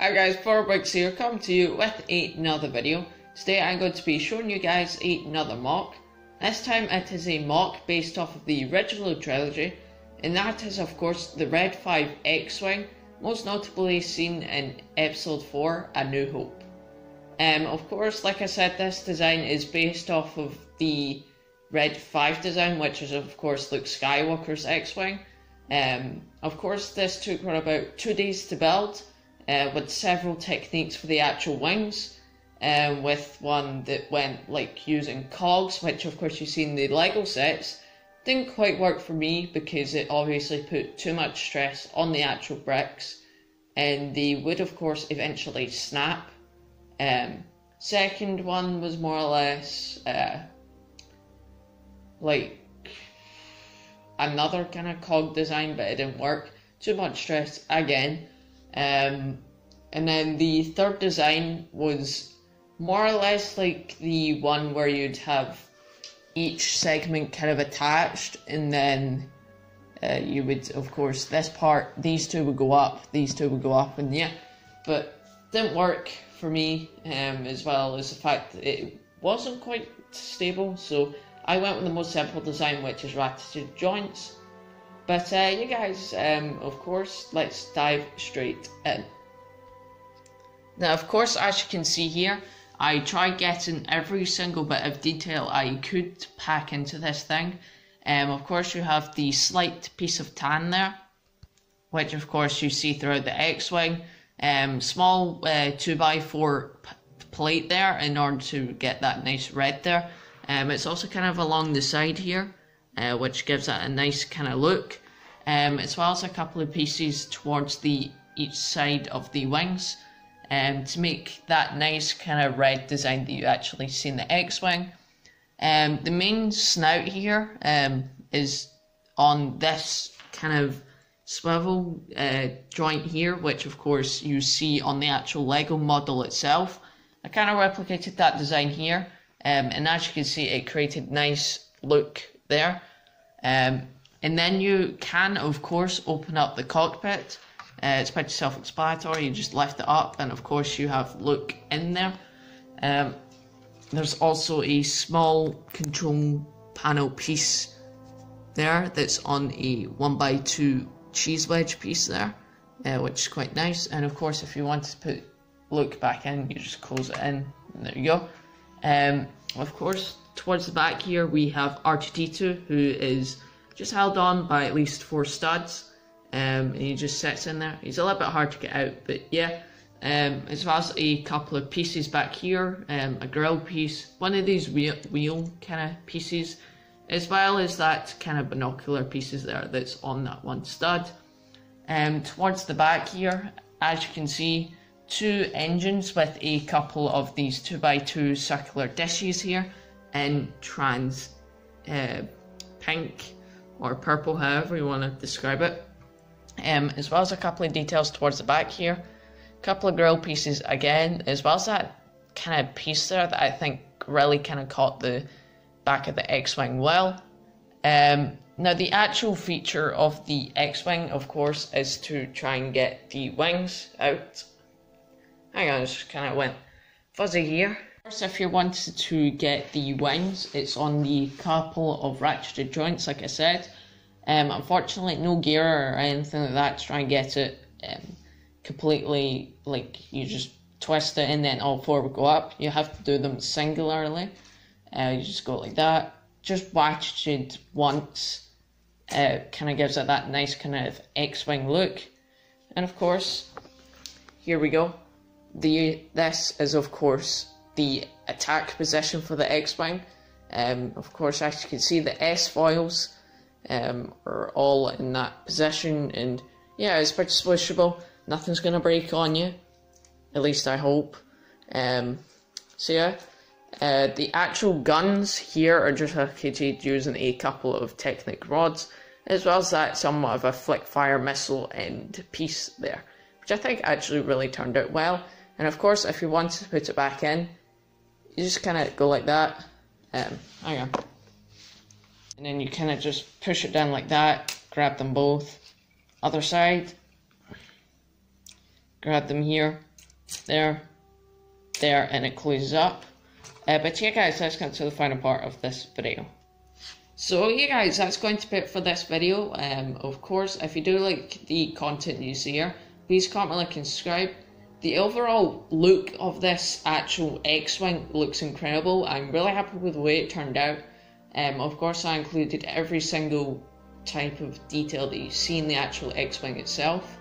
Hi guys, 4Bricks here, coming to you with another video. Today I'm going to be showing you guys another mock. This time it is a mock based off of the original trilogy, and that is of course the Red 5 X-Wing, most notably seen in Episode 4, A New Hope. Of course, like I said, this design is based off of the Red 5 design, which is of course Luke Skywalker's X-Wing. Of course, this took around about 2 days to build, with several techniques for the actual wings, with one that went like using cogs, which of course you see in the Lego sets. Didn't quite work for me because it obviously put too much stress on the actual bricks, and they would of course eventually snap. Second one was more or less like another kind of cog design, but it didn't work. Too much stress again. And then the third design was more or less like the one where you'd have each segment kind of attached, and then you would, of course, this part, these two would go up, these two would go up, and yeah, but didn't work for me, as well as the fact that it wasn't quite stable, so I went with the most simple design, which is ratcheted joints. But you guys, of course, let's dive straight in. Now, of course, as you can see here, I tried getting every single bit of detail I could pack into this thing. Of course, you have the slight piece of tan there, which of course you see throughout the X-Wing. Small 2x4 plate there in order to get that nice red there. It's also kind of along the side here, which gives that a nice kind of look, as well as a couple of pieces towards each side of the wings, to make that nice kind of red design that you actually see in the X-Wing. The main snout here is on this kind of swivel joint here, which of course you see on the actual Lego model itself. I kind of replicated that design here, and as you can see, it created nice look there. And then you can of course open up the cockpit. It's pretty self-explanatory, you just lift it up and of course you have Luke in there. There's also a small control panel piece there that's on a 1x2 cheese wedge piece there, which is quite nice. And of course, if you want to put Luke back in, you just close it in, and there you go. Of course, towards the back here we have R2-D2, who is just held on by at least 4 studs, and he just sits in there. He's a little bit hard to get out, but yeah. As well as a couple of pieces back here, a grill piece, one of these wheel kind of pieces, as well as that kind of binocular pieces there that's on that one stud. Towards the back here, as you can see, 2 engines with a couple of these 2x2 circular dishes here in trans pink or purple, however you want to describe it. As well as a couple of details towards the back here, a couple of grill pieces again, as well as that kind of piece there that I think really kind of caught the back of the X-Wing well. Now the actual feature of the X-Wing, of course, is to try and get the wings out. Hang on, it just kind of went fuzzy here. Of course, if you wanted to get the wings, it's on the couple of ratcheted joints, like I said. Unfortunately, no gear or anything like that to try and get it completely, like you just twist it and then all 4 would go up. You have to do them singularly. You just go like that. Just ratcheted once, kind of gives it that nice kind of X-Wing look. And of course, here we go. This is of course the attack position for the X-Wing. Of course, as you can see, the S-foils are all in that position, and yeah, it's pretty swishable. Nothing's gonna break on you, at least I hope. So yeah, the actual guns here are just located using a couple of Technic rods, as well as that somewhat of a flick fire missile end piece there, which I think actually really turned out well. And of course, if you want to put it back in, you just kind of go like that. Hang on. And then you kind of just push it down like that, grab them both. Other side, grab them here, there, there, and it closes up. But yeah guys, let's get to the final part of this video. So yeah guys, that's going to be it for this video. Of course, if you do like the content you see here, please comment, like, and subscribe. The overall look of this actual X-Wing looks incredible. I'm really happy with the way it turned out. Of course, I included every single type of detail that you see in the actual X-Wing itself.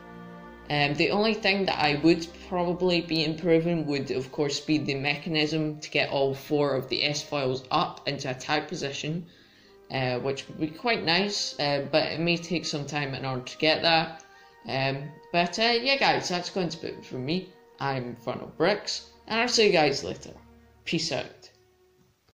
The only thing that I would probably be improving would of course be the mechanism to get all 4 of the S-foils up into attack position, which would be quite nice, but it may take some time in order to get that. But yeah guys, that's going to be it from me. I'm Infernal Bricks, and I'll see you guys later. Peace out.